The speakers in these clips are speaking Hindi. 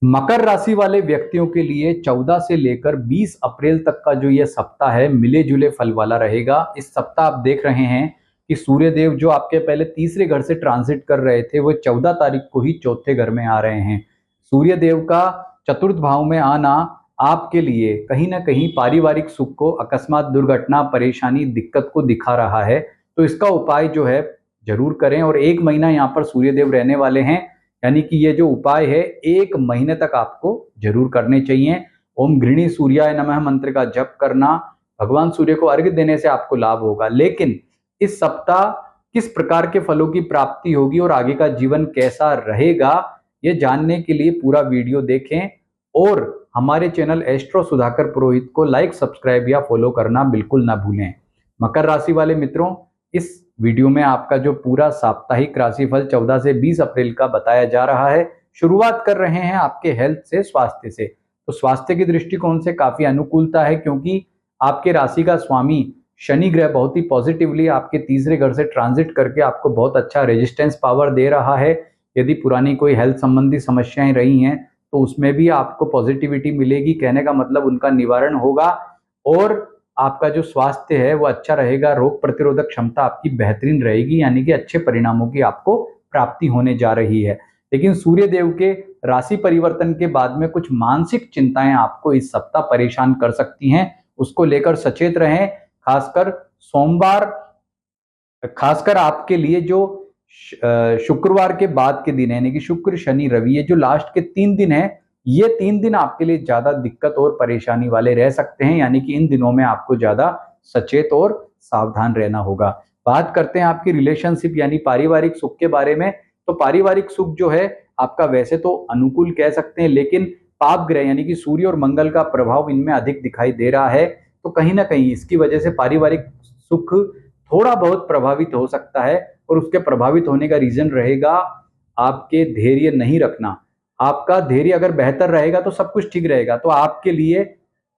मकर राशि वाले व्यक्तियों के लिए 14 से लेकर 20 अप्रैल तक का जो ये सप्ताह है मिले जुले फल वाला रहेगा। इस सप्ताह आप देख रहे हैं कि सूर्य देव जो आपके पहले तीसरे घर से ट्रांजिट कर रहे थे वो 14 तारीख को ही चौथे घर में आ रहे हैं। सूर्य देव का चतुर्थ भाव में आना आपके लिए कहीं ना कहीं पारिवारिक सुख को, अकस्मात दुर्घटना, परेशानी, दिक्कत को दिखा रहा है। तो इसका उपाय जो है जरूर करें। और 1 महीना यहाँ पर सूर्य देव रहने वाले हैं, यानी कि ये जो उपाय है 1 महीने तक आपको जरूर करने चाहिए। ओम गृणी सूर्याय नमः मंत्र का जप करना, भगवान सूर्य को अर्घ्य देने से आपको लाभ होगा। लेकिन इस सप्ताह किस प्रकार के फलों की प्राप्ति होगी और आगे का जीवन कैसा रहेगा, ये जानने के लिए पूरा वीडियो देखें और हमारे चैनल एस्ट्रो सुधाकर पुरोहित को लाइक, सब्सक्राइब या फॉलो करना बिल्कुल ना भूलें। मकर राशि वाले मित्रों, इस वीडियो में आपका जो पूरा साप्ताहिक राशिफल 14 से 20 अप्रैल का बताया जा रहा है। शुरुआत कर रहे हैं आपके हेल्थ से, स्वास्थ्य से। तो स्वास्थ्य की दृष्टिकोण से काफी अनुकूलता है, क्योंकि आपके राशि का स्वामी शनि ग्रह बहुत ही पॉजिटिवली आपके तीसरे घर से ट्रांजिट करके आपको बहुत अच्छा रेजिस्टेंस पावर दे रहा है। यदि पुरानी कोई हेल्थ संबंधी समस्याएं रही हैं तो उसमें भी आपको पॉजिटिविटी मिलेगी। कहने का मतलब उनका निवारण होगा और आपका जो स्वास्थ्य है वो अच्छा रहेगा। रोग प्रतिरोधक क्षमता आपकी बेहतरीन रहेगी, यानी कि अच्छे परिणामों की आपको प्राप्ति होने जा रही है। लेकिन सूर्य देव के राशि परिवर्तन के बाद में कुछ मानसिक चिंताएं आपको इस सप्ताह परेशान कर सकती हैं, उसको लेकर सचेत रहें। खासकर सोमवार, खासकर आपके लिए जो शुक्रवार के बाद के दिन है, यानी कि शुक्र शनि रवि, ये जो लास्ट के 3 दिन है, ये 3 दिन आपके लिए ज्यादा दिक्कत और परेशानी वाले रह सकते हैं। यानी कि इन दिनों में आपको ज्यादा सचेत और सावधान रहना होगा। बात करते हैं आपकी रिलेशनशिप यानी पारिवारिक सुख के बारे में। तो पारिवारिक सुख जो है आपका वैसे तो अनुकूल कह सकते हैं, लेकिन पाप ग्रह यानी कि सूर्य और मंगल का प्रभाव इनमें अधिक दिखाई दे रहा है। तो कहीं ना कहीं इसकी वजह से पारिवारिक सुख थोड़ा बहुत प्रभावित हो सकता है। और उसके प्रभावित होने का रीजन रहेगा आपके धैर्य नहीं रखना। आपका धैर्य अगर बेहतर रहेगा तो सब कुछ ठीक रहेगा। तो आपके लिए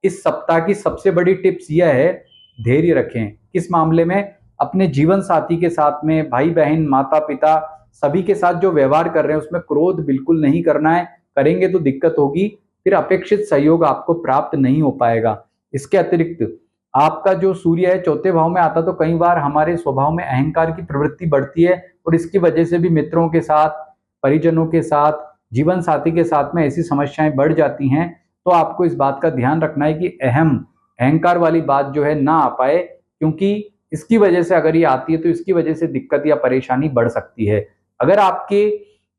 इस सप्ताह की सबसे बड़ी टिप्स यह है, धैर्य रखें। किस मामले में? अपने जीवन साथी के साथ में, भाई बहन, माता पिता, सभी के साथ जो व्यवहार कर रहे हैं उसमें क्रोध बिल्कुल नहीं करना है। करेंगे तो दिक्कत होगी, फिर अपेक्षित सहयोग आपको प्राप्त नहीं हो पाएगा। इसके अतिरिक्त आपका जो सूर्य है चौथे भाव में आता, तो कई बार हमारे स्वभाव में अहंकार की प्रवृत्ति बढ़ती है और इसकी वजह से भी मित्रों के साथ, परिजनों के साथ, जीवन साथी के साथ में ऐसी समस्याएं बढ़ जाती हैं। तो आपको इस बात का ध्यान रखना है कि अहंकार वाली बात जो है ना आ पाए, क्योंकि इसकी वजह से अगर ये आती है तो इसकी वजह से दिक्कत या परेशानी बढ़ सकती है। अगर आपके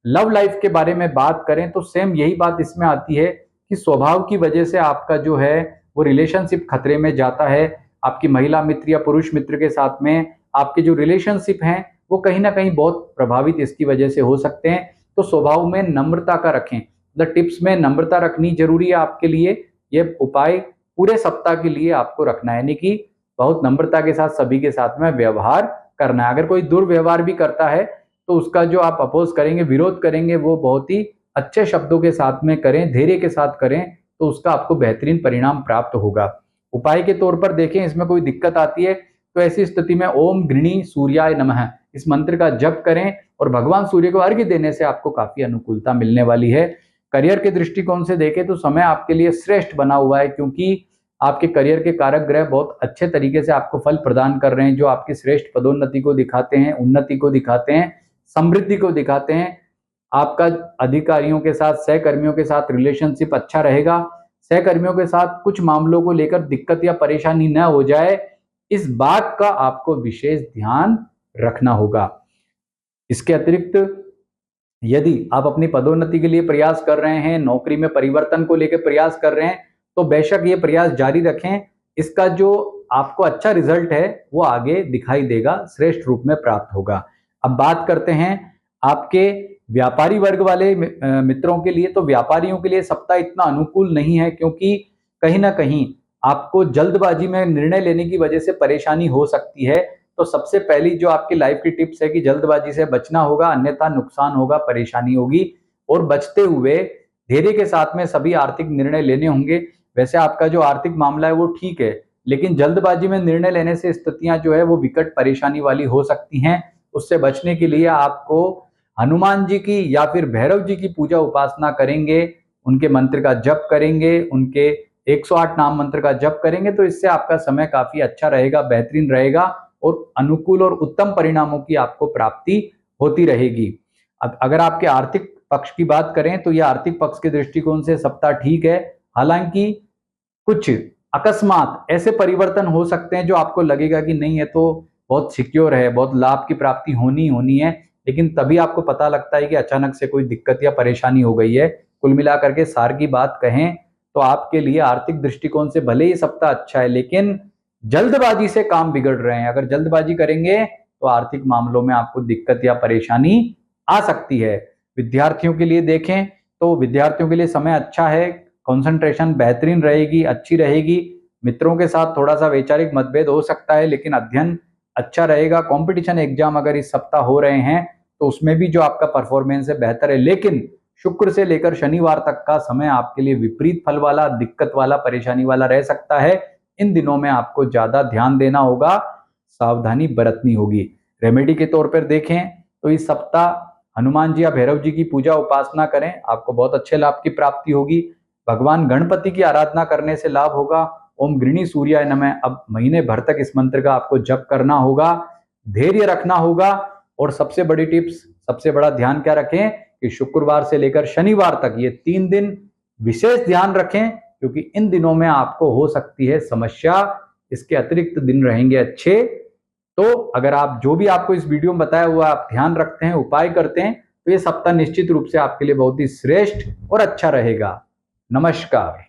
लव लाइफ के बारे में बात करें तो सेम यही बात इसमें आती है कि स्वभाव की वजह से आपका जो है वो रिलेशनशिप खतरे में जाता है। आपकी महिला मित्र या पुरुष मित्र के साथ में आपके जो रिलेशनशिप हैं वो कहीं ना कहीं बहुत प्रभावित इसकी वजह से हो सकते हैं। तो स्वभाव में नम्रता का रखें। टिप्स में नम्रता रखनी जरूरी है आपके लिए। ये उपाय पूरे सप्ताह के लिए आपको रखना है, यानी कि बहुत नम्रता के साथ सभी के साथ में व्यवहार करना है। अगर कोई दुर्व्यवहार भी करता है तो उसका जो आप अपोज करेंगे, विरोध करेंगे, वो बहुत ही अच्छे शब्दों के साथ में करें, धैर्य के साथ करें, तो उसका आपको बेहतरीन परिणाम प्राप्त होगा। उपाय के तौर पर देखें, इसमें कोई दिक्कत आती है तो ऐसी स्थिति में ओम गृणी सूर्याय नमः इस मंत्र का जप करें और भगवान सूर्य को अर्घ्य देने से आपको काफी अनुकूलता मिलने वाली है। करियर के दृष्टिकोण से देखें तो समय आपके लिए श्रेष्ठ बना हुआ है, क्योंकि आपके करियर के कारक ग्रह बहुत अच्छे तरीके से आपको फल प्रदान कर रहे हैं, जो आपकी श्रेष्ठ पदोन्नति को दिखाते हैं, उन्नति को दिखाते हैं, समृद्धि को दिखाते हैं। आपका अधिकारियों के साथ, सहकर्मियों के साथ रिलेशनशिप अच्छा रहेगा। सहकर्मियों के साथ कुछ मामलों को लेकर दिक्कत या परेशानी न हो जाए, इस बात का आपको विशेष ध्यान रखना होगा। इसके अतिरिक्त यदि आप अपनी पदोन्नति के लिए प्रयास कर रहे हैं, नौकरी में परिवर्तन को लेकर प्रयास कर रहे हैं, तो बेशक ये प्रयास जारी रखें। इसका जो आपको अच्छा रिजल्ट है वो आगे दिखाई देगा, श्रेष्ठ रूप में प्राप्त होगा। अब बात करते हैं आपके व्यापारी वर्ग वाले मित्रों के लिए। तो व्यापारियों के लिए सप्ताह इतना अनुकूल नहीं है, क्योंकि कहीं ना कहीं आपको जल्दबाजी में निर्णय लेने की वजह से परेशानी हो सकती है। तो सबसे पहली जो आपकी लाइफ की टिप्स है कि जल्दबाजी से बचना होगा, अन्यथा नुकसान होगा, परेशानी होगी। और बचते हुए धैर्य के साथ में सभी आर्थिक निर्णय लेने होंगे। वैसे आपका जो आर्थिक मामला है वो ठीक है, लेकिन जल्दबाजी में निर्णय लेने से स्थितियां जो है वो विकट परेशानी वाली हो सकती हैं। उससे बचने के लिए आपको हनुमान जी की या फिर भैरव जी की पूजा उपासना करेंगे उनके मंत्र का जप करेंगे, उनके 108 नाम मंत्र का जप करेंगे तो इससे आपका समय काफी अच्छा रहेगा, बेहतरीन रहेगा और अनुकूल और उत्तम परिणामों की आपको प्राप्ति होती रहेगी। अब अगर आपके आर्थिक पक्ष की बात करें तो यह आर्थिक पक्ष के दृष्टिकोण से सप्ताह ठीक है। हालांकि कुछ अकस्मात ऐसे परिवर्तन हो सकते हैं जो आपको लगेगा कि नहीं ये तो बहुत सिक्योर है, बहुत लाभ की प्राप्ति होनी है, लेकिन तभी आपको पता लगता है कि अचानक से कोई दिक्कत या परेशानी हो गई है। कुल मिलाकर के सार की बात कहें तो आपके लिए आर्थिक दृष्टिकोण से भले ही सप्ताह अच्छा है, लेकिन जल्दबाजी से काम बिगड़ रहे हैं। अगर जल्दबाजी करेंगे तो आर्थिक मामलों में आपको दिक्कत या परेशानी आ सकती है। विद्यार्थियों के लिए देखें तो विद्यार्थियों के लिए समय अच्छा है, कंसंट्रेशन बेहतरीन रहेगी, अच्छी रहेगी। मित्रों के साथ थोड़ा सा वैचारिक मतभेद हो सकता है, लेकिन अध्ययन अच्छा रहेगा। कंपटीशन एग्जाम अगर इस सप्ताह हो रहे हैं तो उसमें भी जो आपका परफॉर्मेंस है बेहतर है, लेकिन शुक्र से लेकर शनिवार तक का समय आपके लिए विपरीत फल वाला, दिक्कत वाला, परेशानी वाला रह सकता है। इन दिनों में आपको ज्यादा ध्यान देना होगा, सावधानी बरतनी होगी। रेमेडी के तौर पर देखें तो इस सप्ताह हनुमान जी या भैरव जी की पूजा उपासना करें, आपको बहुत अच्छे लाभ की प्राप्ति होगी। भगवान गणपति की आराधना करने से लाभ होगा। ओम गृणी सूर्याय नमः। अब महीने भर तक इस मंत्र का आपको जप करना होगा, धैर्य रखना होगा और सबसे बड़ी टिप्स, सबसे बड़ा ध्यान क्या रखें कि शुक्रवार से लेकर शनिवार तक ये 3 दिन विशेष ध्यान रखें, क्योंकि इन दिनों में आपको हो सकती है समस्या। इसके अतिरिक्त दिन रहेंगे अच्छे। तो अगर आप जो भी आपको इस वीडियो में बताया हुआ आप ध्यान रखते हैं, उपाय करते हैं, तो ये सप्ताह निश्चित रूप से आपके लिए बहुत ही श्रेष्ठ और अच्छा रहेगा। नमस्कार।